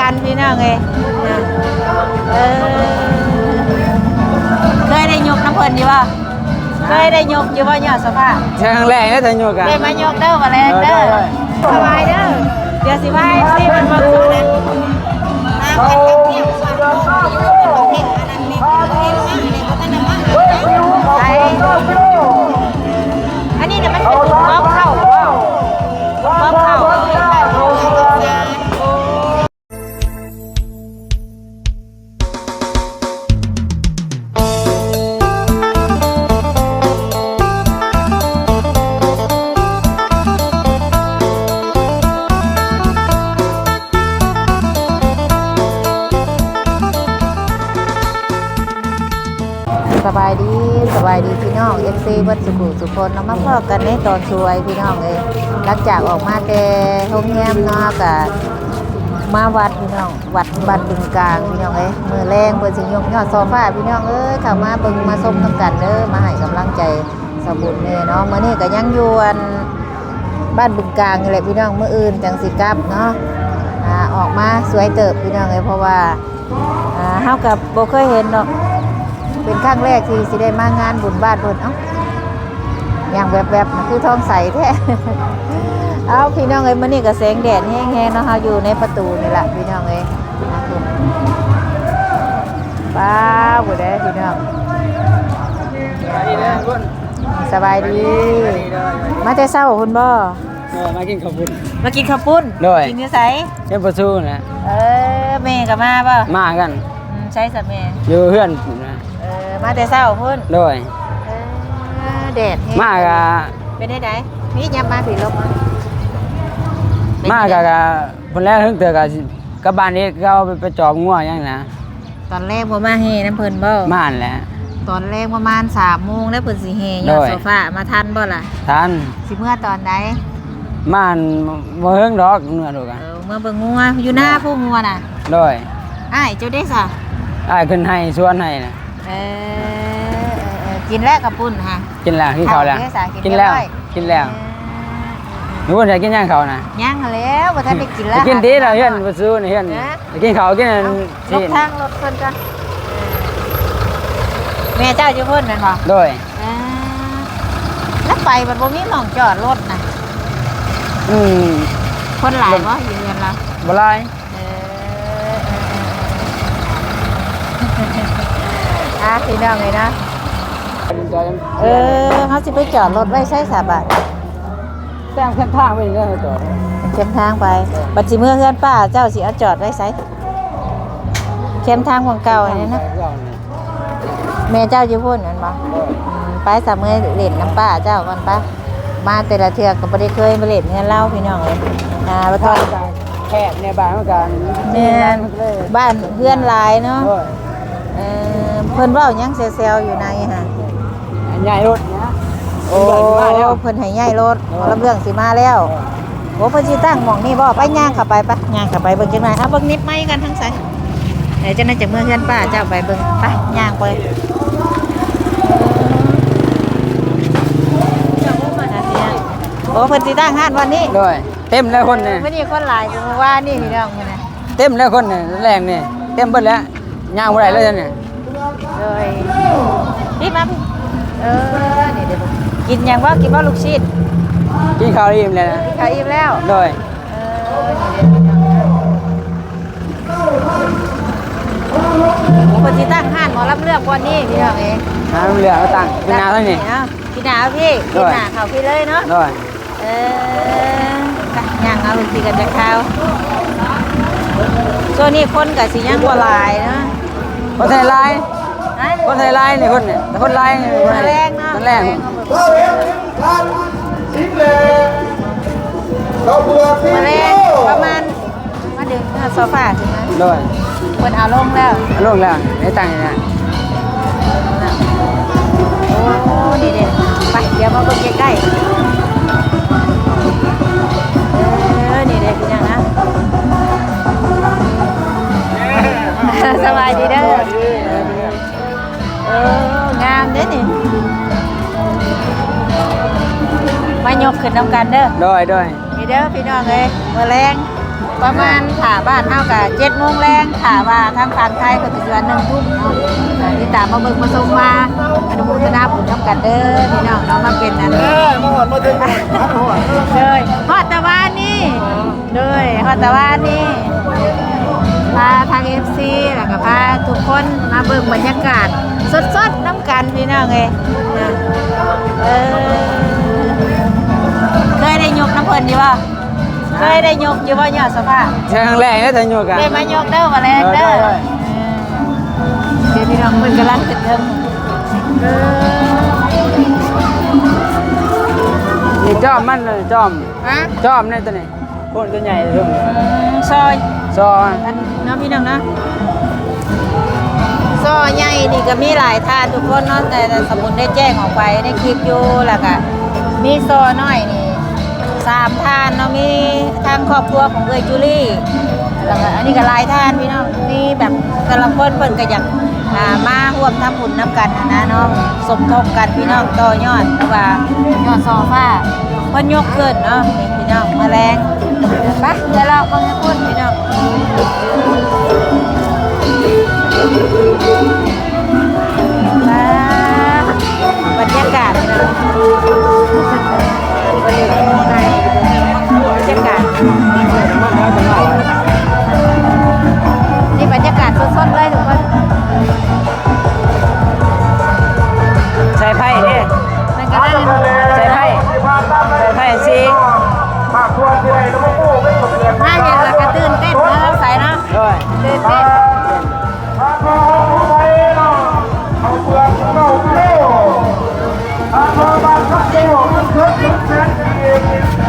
กันพี่น้องเอ้ยเคยได้ยกน้ำเพลินอยู่ป่ะเคยได้ยกอยู่ป่ะยอดสภาพครั้งแรกนะจะยกกันได้มายกเด้อมาแรงเด้อสบายเด้อเดี๋ยวสิบายสิมันมาสู้นะอันนี้เนี่ยมันเป็นป๊อปเข้าป๊อปเข้าสบายดีพี่น้อง FC วัดสุขุสุคนเรามาพบกันในตอนช่วยพี่น้องเลยหลังจากออกมาแต่โรงแรมเนาะกับมาวัดพี่น้องวัดบ้านบึงกลางพี่น้องเลยมือแรงเปิดสิยกยอดโซฟาพี่น้องเอ้ยเข้ามาเบิ่งมาส้มน้ำกันเด้อมาให้กำลังใจสบุญเนี่ยเนาะมื้อนี้ก็ยังอยู่บ้านบึงกลางนี่แหละพี่น้องมื้ออื่นจังสิกลับเนาะออกมาสวยเติบพี่น้องเลยเพราะว่าเฮากับบ่เคยเห็นเนาะเป็นครั้งแรกที่สิได้มางานบุญบ้านเพิ่นอย่างแบบๆคือท้องใสแท้ เอาพี่น้องเอ้ยมื้อนี้ก็แสงแดดแห้งๆเนาะเฮาอยู่ในประตูนี่แหละพี่น้องเอ้ยป้าบ่ได้พี่น้องสบายดีมาแต่เช้าพุ่นบ่มากินข้าวปุ้นกินข้าวปุ้นกินอยู่ไสเฮ็ดบ่สู้นะแม่ก็มาบ่มากันใช่สับแม่อยู่เฮือนนะมาแต่เช้าพุ่นโดยแดดมากะเป็นได้ไดนี่ยับมาผีลมมากะพุ่นแล้วถึงเตือกะกับบ้านนี้ก็เอาไปจอบงัวยังนะตอนแรกบ่มาเฮน้ำเพิ่นบ่มาแหละตอนแรกประมาณ 3 โมงแล้วเพิ่นสิเฮยอดโซฟามาทันบ่ล่ะทันสิเมื่อตอนใดม่านบ่เฮิงดอกเมื่อดอกกันเมื่อเบิ่งงัวอยู่หน้าผู้งัวน่ะโดยอ้ายเจ้าได้ซะอ้ายขึ้นให้ชวนให้น่ะกินแล้วกับปุ้นฮะกินแล้วกินข้าวแล้วกินแล้วหนูอยากกินย่างเขาน่ะย่างแล้วบ่ทันได้กินแล้วกินดีแล้วเฮือนบ่ซื้อนี่เฮือนกินข้าวกินที่ทางรถเพิ่นจ้ะแม่เจ้าอยู่เพิ่นแม่นบ่โดยแล้วไปมันบ่มีหม่องจอดรถน่ะคนหลายบ่อยู่เฮือนเราบ่หลายพี่น้องเลยนะเขาสิไปจอดรถไว้ใช้สาบะแซงเส้นทางไปเลยจอดเข้มทางไปบัดสิเมื่อเพื่อนป้าเจ้าสิเอาจอดไว้ใช้เข้มทางของเก่าอันนี้นะแม่เจ้าอยู่พุ่นนั่นบ่ไปสามมื้อเล่นน้ำป้าเจ้าก่อนป้ามาแต่ละเทือกก็บ่ได้เคยมาเล่นเงินเล่าพี่น้องเลยแล้วก็แคบในบ้านเหมือนกันเนี่ยบ้านเพื่อนหลายเนาะเพิ่นเว้ายังเซลอยู่ในฮะใหญ่รถนะโอ้เพิ่นให้ใหญ่รถลำเรื่องสิมาแล้วโอ้เพิ่นสิตั้งหม่องนี่บ่ไปย่างเข้าไปปะย่างเข้าไปเบิ่งจังได๋เบิ่งนิดไม้กันทั้งไสเดี๋ยวจังได๋จะเมื่อเฮือนป้าเจ้าไปเบิ่งไปย่างไปโอ้เพิ่นสิตั้งห้านวันนี้ด้วยเต็มแล้วคนนี่มื้อนี้คนหลายจังว่านี่พี่น้องมื้อนี้เต็มแล้วคนนี่แรงนี่เต็มเบิดแล้วย่างบ่ได้เลยเนี่ยเลยพี่มานี่เดี๋ยวกินยังว่ากินว่าลูกชิ้นกินข้าวอิ่มแล้วนะข้าวอิ่มแล้วโดยคนที่ตั้งห้านหมอรับเรื่องวันนี้พี่น้องเองน้ำเรือตั้งกินน้ำเท่านี้กินน้ำพี่กินน้ำเขาพี่เลยเนาะโดยย่างเอาลูกชิ้นกันจะข้าวช่วงนี้คนกับสีย่างบัวลายเนาะคนไทยลายนี่คนเนี่ยแต่คนลายคนแรงเนาะคนแรงมาแรงประมาณมาดึงโซฟาถึงนะโดยคนเอาลงแล้วได้ตังค์เนี่ยโอ้ดีเด่นไปเดี๋ยวมาเบิ่งใกล้ๆนี่เด็กอย่างนะสบายดีเด้องามเด้นี่มายกขึ้นน้ำกันเด้อด้วยพี่เด้อพี่น้องเลยมาแรง ประมาณถาบ้านเท่ากับ7 โมงแรงถาว่าทางฝั่งไทยก็จะวัน1 ทุ่มเนาะที่ตามมาเบิ่งมาชมมาอนุโมทนาบุญน้ำกันเด้อพี่น้องเนาะมาเป็นอัน มาหอดมาถึงหอด เลยฮอดตะวันนี่เลยฮอดตะวันนี่พาทาง FC แล้วก็พาทุกคนมาเบิ่งบรรยากาศสดๆน้ำกันพี่น้องเอ้ยนะเคยได้ยกน้ำเพิ่นอยู่บ่เคยได้ยกอยู่บ่ยอดสภาพ ใช่ครั้งแรกนะแต่โยกอะ ได้มายกเด้อมาแรงเด้อเดี๋ยวพี่น้องเพิ่นกำลังขึ้นเทิง นี่จอมมันเลยจอม ฮะ จอมนี่ตัวนี้คนตัวใหญ่ตัวนี้ ซอย ซอ อันเนาะพี่น้องเนาะซอใหญ่นี่ก็มีหลายท่าทุกคนเนาะแต่สมุนได้แจ้งออกไปได้คลิปอยู่แล้วก็มีซอน้อยนี่3 ท่านเนาะมีทางครอบครัวของเอ้ยจูลี่แล้วก็อันนี้ก็หลายท่านพี่น้องมีแบบแต่ละคนเพิ่นก็อยากมาร่วมทำบุญน้ำกันนะเนาะสมทบกันพี่น้องต่อยอดแต่ว่ายอดซอฟ้าเพิ่นยกขึ้นเนาะพี่น้องมาแรงไปเดี๋ยวเราเบิ่งให้คนพี่น้อง บรรยากาศนะบรรยากาศนี่บรรยากาศสดๆเลยทุกคน ใส่ไพ่เนี่ย มันก็ได้ ใส่ไพ่ใส่ไพ่สิ ปากทัวร์ที่ไหนน้ำมูกไม่ตกเงิน น่าเห็นแล้วก็ตื่นเต้นนะเราใส่นะ ด้วย ตื่นเต้น ปากทัวร์ไทยเนาะเอาเปลือกเก่าเก่าปากทัวร์บางทับเก่ามันเกิดขึ้นแสนดี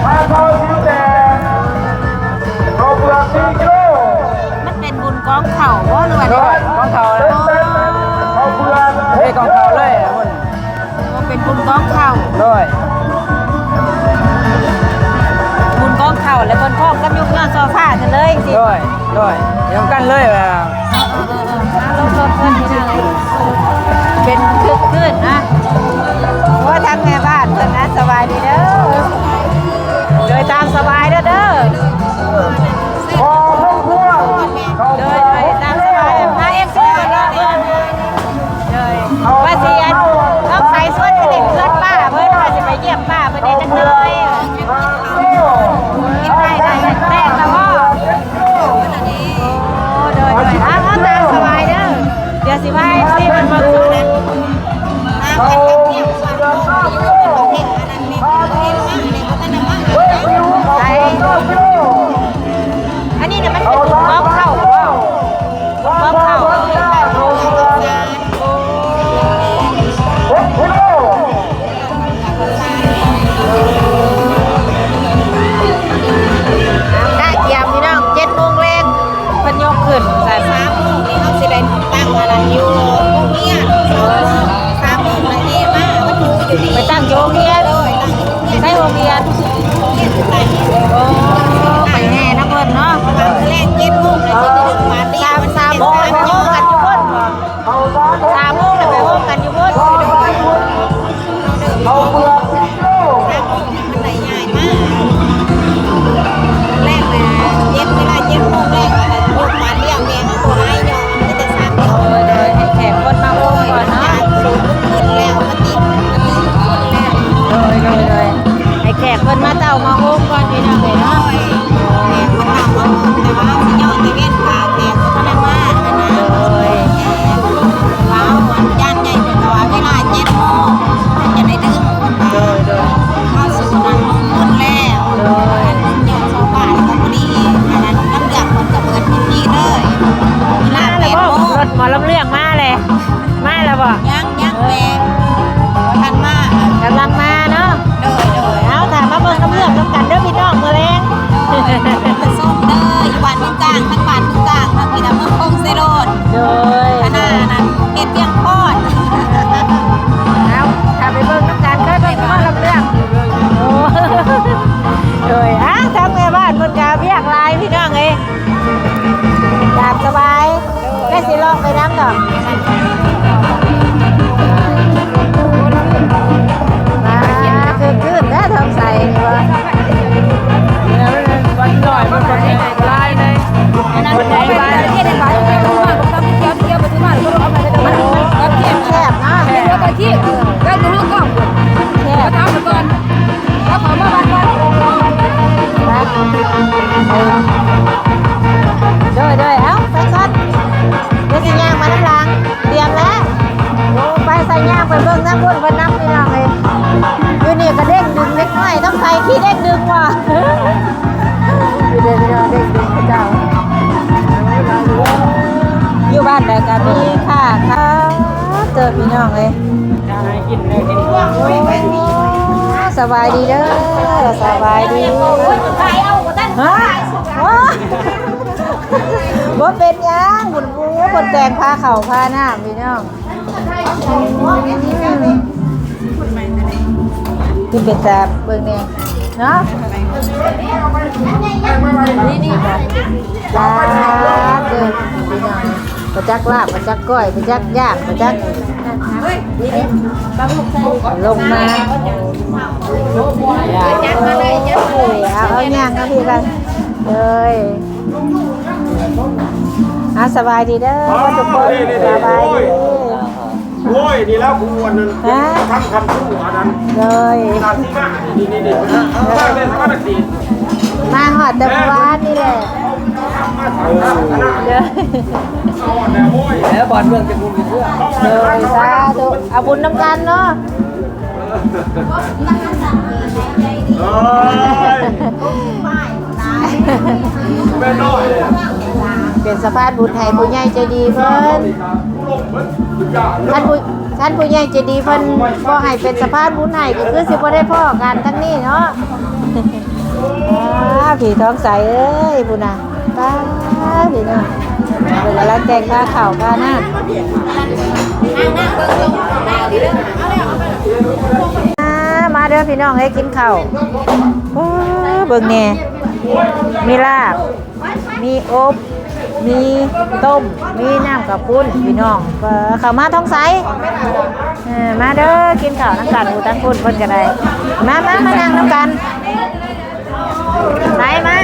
ปากทัวร์สีแดงเอาเปลือกสีเก่า มันเป็นบุญกองเข่าว่าหรือว่า ด้วยกองเขาเลย เอาเปลือก เฮ้ยกองเขาเลยคุณ มันเป็นบุญกองเข่า ด้วย บุญกองเข่าแล้วคนพ่อก็ยุกยอดโซฟากันเลยสิ ด้วยเดี๋ยวกันเลยแบบ ลงรถเพื่อนที่นั่งเป็นคึกคืนนะเพราะว่าทางแม่บ้านเพื่อนนะสบายดีเด้อโดยตามสบายเด้อ พอทั้งพวก โดยตามสบายพาเอ็กซ์ก่อนเนาะโดยว่าเสียนต้องใส่ส่วนเด็กเพื่อนป้าเพื่อนว่าจะไปเยี่ยมป้าเพื่อนได้จังเลยกินได้แป้งแล้วก็โดยตามสบายเด้อเดี๋ยวสิพายที่มันมาสู่นะอันนี้เนี่ยมันเป็นบุญกองเข่าบุญกองเข่าได้เกี่ยมพี่น้อง7 โมงแรงเพิ่นยกขึ้นใส่3 โมงนี่เขาสิได้ตั้งอะไรอยู่โรงเรียน3 โมงเลยนี่มามันอยู่ไปตั้งโรงเรียนใช่โรงเรียนโอ้ไปแน่นะเพิ่นเนาะแรก7 โมงเลยจะถึงมาตี3 โมงไปโฮมกันอยู่เพิ่น3 โมงเลยไปโฮมกันอยู่เพิ่น เอาเปลือกสีเก่า มันได้ง่ายมากแรกเลยเวลา7 โมงแรกก็จะยกมาเลี้ยงแม่ตัวให้ยอมก็จะ3 เดียวเลยให้แขกคนมาโฮมก่อนเนาะสูงขึ้นแล้วมาติดคนแล้วเลยให้แขกคนมาเต้ามาโฮมก่อนพี่น้องเลยเนาะแขกมาเต้ามาโฮมแต่ว่าสิยอดตะเวนพาแขกเท่านั้นมาเลยว้าววันจันทร์ใหญ่แต่ว่าเวลา7 โมงจะได้ดึงเข้าสู่นั้นคนแล้วอันนึงยอด2 บาทก็พอดีอันนั้นน้ำเดือดคนกับเบิดพี่เลยเวลา8 โมงรถหมอลำเรื่องมาเลยมาแล้วบ่ยังแม่ทันมากำลังมาเนาะเอาถามมาเบิ่งน้ำเลือกน้ำกันเด้อพี่น้องมื้อแรงส้มเด้ออยู่บ้านกลางทั้งบ้านกลางทั้งพี่น้ำเมืองคงเซโรดขนาดนั้นเฮ็ดเพียงพอดเอาถ้าไปเบิ่งน้ำกันเคยเบิ่งมาลำเรื่องโอ้ทางแม่บ้านเพิ่นก็เพียกหลายพี่น้องเอ้ยตามสบายแค่สิลองไปน้ำดอกคือขึ้นแล้วทำใส่นี่วะ วันหน่อยมันคนลาย คนมานับพี่น้องเลยอยู่นี่ก็เด้งดึงเล็กน้อยต้องใส่ขี้เด้งดึงว่ะอยู่เด้งพี่น้องเด้งดึงพระเจ้าอยู่บ้านแต่ก็มีค่ะเจอพี่น้องเลย กินเลยกิน สบายดีเด้อสบายดีฮะบ่เป็นหยังบุญบูคนแต่งพาเข่าพาหน้าพี่น้องคือเป็นแต่เบิ่งนี่เนาะลาบเด้อพี่น้องประจักลาบประจักก้อยประจักย่างประจักลงมาเอาย่างเอาพี่กันเลยสบายดีเด้อทุกคนสบายดี โอ้ยดีแล้วกูวันนั้นทำคำสู้อันนั้น เลย ตามที่มานี่มาเป็นสวัสดี มาหอดแต่เมื่อวานนี่แหละเลย แล้วบอลเมืองเป็นมุมเป็นเพื่อ เลยสาธุเอาบุญน้ำกันเนาะ เฮ้ยแม่น้อย เป็นสะพานบุญให้ผู้ใหญ่ใจดีเพิ่นท่านผู้ใหญ่ใจดีเพิ่นบ่ให้เป็นสะพานบุญให้ก็คือสิบ่ได้พ้อกันทั้งนี้เนาะผีท้องใสเอ้ยบุญน่ะป้าพี่น้องเวลาเราแต่งผ้าขาวผ้าหน้ามาเด้อพี่น้องให้กินข้าวเบิ่งแน่มีลาบมีอบมีต้มมีน้ำกับปุ้นพี่น้องข้าวมาท้องใสมาเด้อกินข้าวน้ำกันอูตั้งปุ้นเพิ่นกันได้มานั่งน้ำกันไหนมา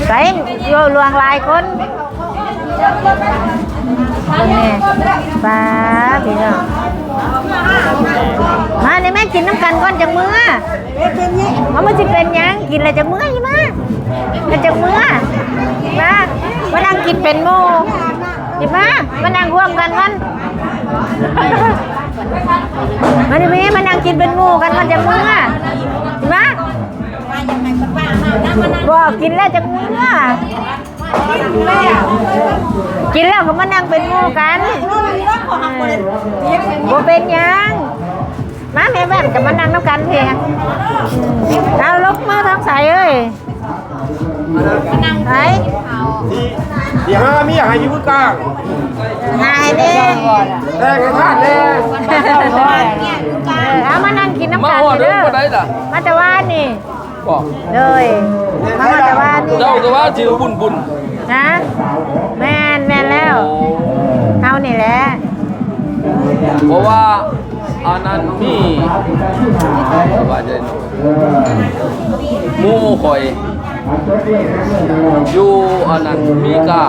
ใส่โยลวงลายคนนี่ป้าพี่น้องมาในแม่กินน้ำกันก่อนจังมื้อมันจะเป็นยังกินอะไรจังมื้อยี่มาแล้วจังมื้อมานั่งกินเป็นโมยี่มานั่งร่วมกันก่อนมาดิมีมานั่งกินเป็นหมู่กันก่อนจังมื้อมาบอกกินแล้วจังมื้อกินแล้วก็มานั่งเป็นหมู่กันบ่เป็นยังมาแม่แม่กับมานั่งน้ำกันเพียงเอาลุกมือทั้งใส่เอ้ยไหน เดี๋ยวมีอะไรอยู่กลาง หายดิ แต่กระทะเลย เอามานั่งกินน้ำกันเด้อมาจะว่านี่ บอก เลยมาจะว่านี่ เจ้าจะว่าจิ๋วบุญ นะแม่นแล้วเอานี่แหละ เพราะว่าอันนั้นมีว่าจะหมูข่อยอยู่อันนั้นมีกา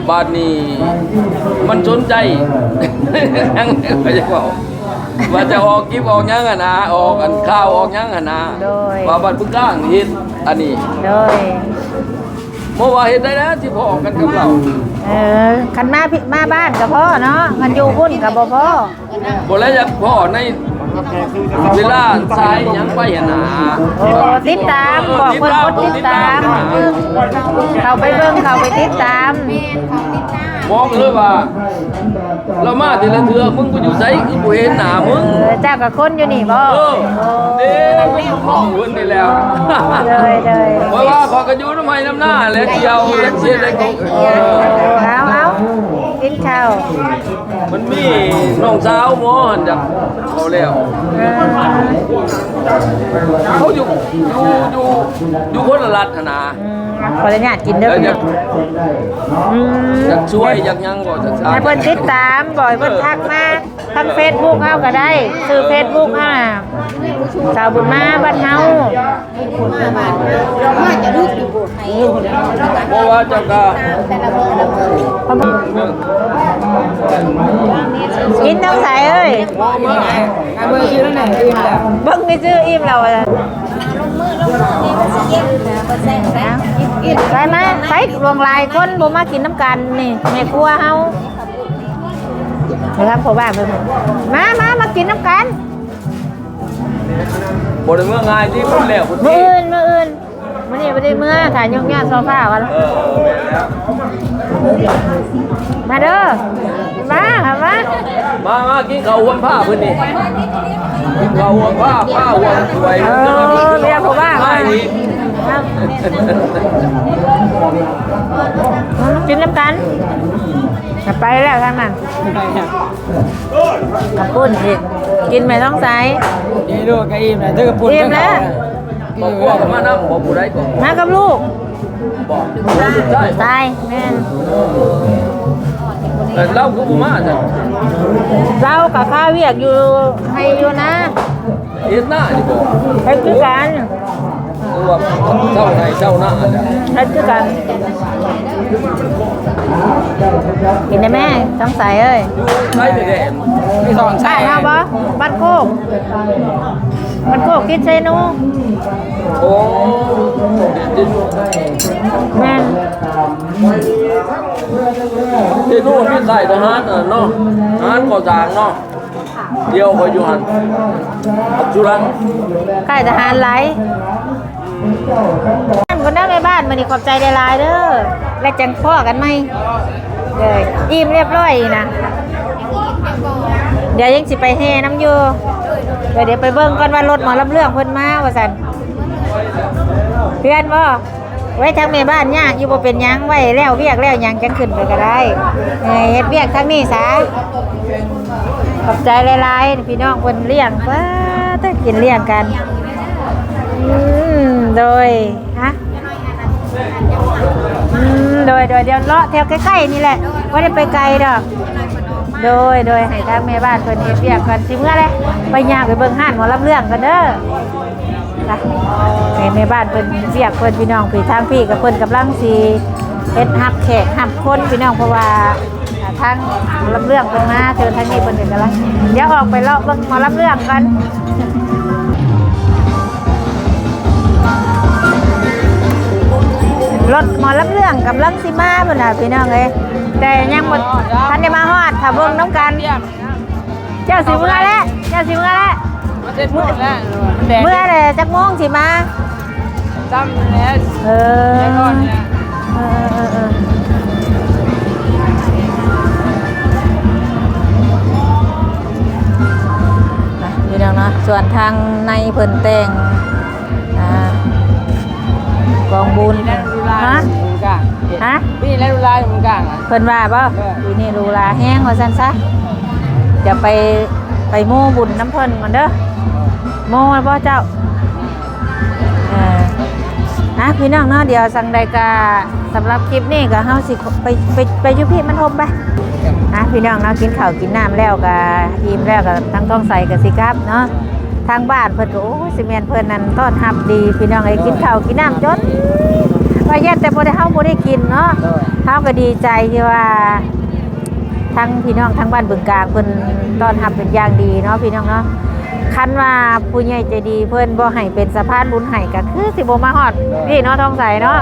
บ้านนี้มันสนใจยังไม่ใช่ว่าจะออกกิบออกยังอ่ะนะออกอันข้าวออกยังอ่ะนะว่าบ้านพึ่งกลางเฮ็ดอันนี้ โดย เมื่อวานเฮ็ดได้นะที่พอออกกันกับเรา คันมาบ้านกับพ่อเนาะคันอยู่พุ่นกับพ่อ บ่แล้วอยากพ่อในเวลาสายยังไปหา โอ้ติดตามบอกเพิ่นกดติดตามเขาไปเบิ่งเขาไปติดตาม บอกเลยว่าเรามาทีละเทื่อมึงกูอยู่ไสอีกูเห็นหน้ามึง เจ้ากับคนอยู่นี่บ่ เด้มึงของเพิ่นนี่แล้ว เลย เพราะว่าขอกันอยู่น้ำไม้น้ำหน้าแล้วเดียวแล้วเสียได้กู เอากินข้าว มันมีน้องสาวหมอหั่นจ้ะเขาแล้วเขาอยู่คนละรัฐนะ ขออนุญาตกินเด้อ อยากช่วยอยากยังบ่จะ ให้เพิ่นติดตามบ่อยเพิ่นทักมาทาง Facebook เฮาก็ได้ชื่อ Facebook เฮาน่ะสาวบุญมาบ้านเฮา เพราะว่าเจ้าก็ กินต้องใส่เอ้ย เบิ่งชื่อนั่นน่ะอิ่มแล้ว เบิ่งไม่ซื้ออิ่มแล้วอ่ะ ไปมาไปรวงลายคนบ่มากินน้ำกันนี่แม่ครัวเฮานะครับพ่อบ้านเพิ่นมากินน้ำกัน บ่ได้เมื่อง่ายที่คนแล้วคน มื้ ที่ ออื่นมื้อนี้บ่ได้เมื่อถ่ายยุ่งยากโซฟากัน แม่นแล้ว มาเด้อมาค่ะมา มากินข้าวหวนผ้าเพิ่นนี่กินข้าวหวนผ้าหวนสวย เรียกพ่อบ้าน ง่ายนี่ กินน้ำกันไปแล้วท่านน่ะกับปุ้นอีกกินไม่ต้องใส่ นี่ลูกก็อิ่มแล้วเธอก็ปุ่น อิ่มแล้ว บอกพวกมานำบ่ผู้ใดก็ มากับลูก บอกใช่ ตายแม่น เราคือบ่มาจ้ะ เรากับข้าวเวียกอยู่ให้อยู่นะ เฮ็ดหน้านี่บ่ ให้คือกัน คือว่าเจ้าไหนเจ้าหน้าเนี่ย ให้คือกันกินได้แม่ต้องใส่เอ้ย ใช่เลยแหละ ไม่สอน ใส่ ใช่ เอาบ่บ้านโคกกินเซนู โอ้ แม่น ที่นู่นมีใส่ทหารเนาะทหารก่อสร้างเนาะเดียวก็อยู่หั่นปัจจุบัน ใกล้ทหารไหลคนนั่งในบ้านมันนี่ขอบใจหลายๆเด้อและจังพ่อกันไหมเลยอิ่มเรียบร้อยนะเดี๋ยวยังสิไปแห่น้ำอยู่เดี๋ยวไปเบิ่งก่อนว่ารถหมอลำเรื่องเพิ่นมาว่าซั่นเพื่อนบ่ไว้ทางแม่บ้านยากอยู่บ่เป็นหยังไว้แล้วเวียกแล้วหยังจังขึ้นไปก็ได้เฮ็ดเวียกทางนี้ซะขอบใจหลายๆพี่น้องเพิ่นเลี้ยงว้าแต่กินเลี้ยงกันโดยฮะโดยเดี๋ยวเลาะแถวใกล้ๆนี่แหละว่าได้ไปไกลดอกโดยให้ทางแม่บ้านเพิ่นเฮ็ดเวียกกันสิเมื่อไรไปย่างไปเบิ่งห้านหมอรับเรื่องกันเด้อนะให้แม่บ้านเพิ่นเวียกเพิ่นพี่น้องพี่ทางพี่กับเพิ่นกำลังสิเฮ็ดฮับแขกฮับคนพี่น้องเพราะว่าทางหมอรับเรื่องเพิ่นมาเชิญทางนี้เพิ่นกำลังเดี๋ยวออกไปเลาะเบิ่งหมอรับเรื่องกันรถหมอรับเรื่องกำลังสิมาเพิ่นน่ะพี่น้องเอ้ยแต่ยังบ่ทันได้มาฮอดถ้าเบิ่งน้ำกันเจ้าสิเมื่อแล้วมันเสร็จหมดแล้วแดง เมื่อเลยจักโมงสิมา จำแล้ว เออ แล้วก่อนเนี่ย พี่น้องเนาะส่วนทางในเพิ่นแต่งกองบุญ แล้วดูลาย ฮะ มึงกลาง ฮะ พี่แล้วดูลายมึงกลางอ่ะ เพิ่นว่าบ่ปีนี้รูลาแห้งว่าซั่นซะเดี๋ยวไปโม่บุญน้ำเพิ่นก่อนเด้อโม่บ่เจ้าพี่น้องเนาะเดี๋ยวสั่งใดกาสำหรับคลิปนี้ก็เฮาสิไปอยู่พี่มันทมไปพี่น้องเนาะกินข้าวกินน้ำแล้วก็อิ่มแล้วก็ทั้งท้องใสก็สิครับเนาะทางบ้านเพิ่นก็โอ้สิแม่นเพิ่นนั่นต้อนรับดีพี่น้องไอ้กินข้าวกินน้ำจนว่าแย่แต่บ่ได้เฮาบ่ได้กินเนาะเฮาก็ดีใจที่ว่าทั้งพี่น้องทั้งบ้านบึงกาฬเพิ่นต้อนรับเป็นอย่างดีเนาะพี่น้องเนาะคันว่าผู้ใหญ่ใจดีเพิ่นบ่ให้เป็นสะพานบุญให้ก็คือสิบ่มาฮอดพี่เนาะท้องใสเนาะ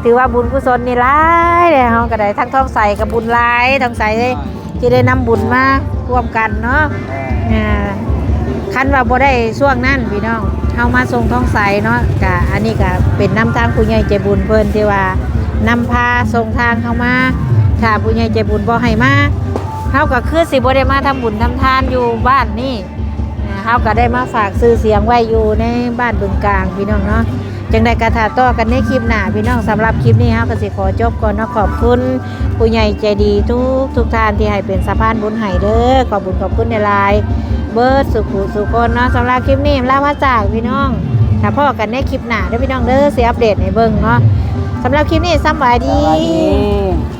ถือว่าบุญกุศลนี่หลายเด้เฮาก็ได้ทั้งท้องใสกับบุญหลายท้องใสเลยสิได้นำบุญมาร่วมกันเนาะคันว่าบ่ได้ช่วงนั้นพี่น้องเฮามาส่งท้องใสเนาะก็อันนี้ก็เป็นนำทางผู้ใหญ่ใจบุญเพิ่นที่ว่านำพาส่งทางเข้ามาถ้าผู้ใหญ่ใจบุญบ่ให้มาเฮาก็คือสิบ่ได้มาทำบุญทำทานอยู่บ้านนี่เฮาก็ได้มาฝากชื่อเสียงไว้อยู่ในบ้านบึงกาฬพี่น้องเนาะจังได้กระถาต่อกันในคลิปหน้าพี่น้องสำหรับคลิปนี้เฮาก็สิขอจบก่อนเนาะขอบคุณผู้ใหญ่ใจดีทุกท่านที่ให้เป็นสะพานบุญให้เด้อขอบคุณในไลน์เบิร์ดสุคนเนาะสำหรับคลิปนี้ลาพระจากพี่น้องถ้าพ่อกันในคลิปหน้าเด้อพี่น้องเด้อสิอัปเดตให้เบิ่งเนาะสำหรับคลิปนี้สบายดี ดี